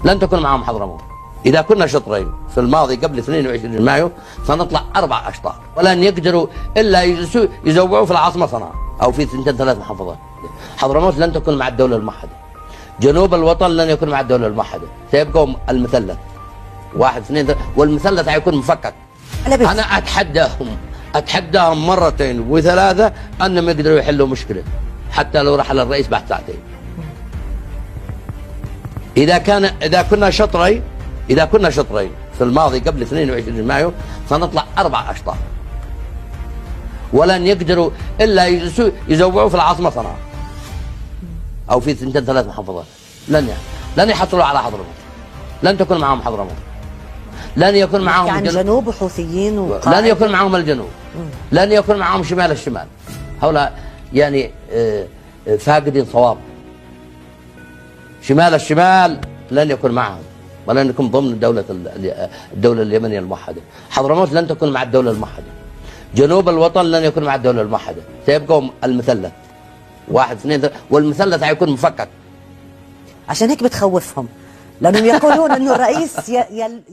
لن تكون معهم حضرموت. إذا كنا شطرين في الماضي قبل 22 مايو سنطلع 4 أشطار، ولن يقدروا إلا يجلسوا يزوعوا في العاصمة صنعاء أو في 2 3 محافظات. حضرموت لن تكون مع الدولة الموحدة. جنوب الوطن لن يكون مع الدولة الموحدة، سيبقوا المثلث 1 2 3، والمثلث حيكون مفكك. أنا أتحداهم مرتين و3 أنهم يقدروا يحلوا مشكلة حتى لو رحل الرئيس بعد ساعتين. إذا كنا شطرين في الماضي قبل 22 مايو سنطلع 4 أشطار، ولن يقدروا إلا يجلسوا يزوعوا في العاصمة صنعاء أو في 2 3 محافظات. لن يحصلوا على حضرموت، لن تكون معهم حضرموت، لن يكون معهم يعني جنوب وحوثيين لن يكون معهم الجنوب، لن يكون معهم شمال الشمال. هؤلاء يعني فاقدين صواب. شمال الشمال لن يكون معهم، ولن يكون ضمن الدولة اليمنية الموحدة. حضرموت لن تكون مع الدولة الموحدة. جنوب الوطن لن يكون مع الدولة الموحدة، سيبقوا المثلث 1 2 3، والمثلث حيكون مفكك. عشان هيك بتخوفهم، لأنهم يقولون أنه الرئيس يعني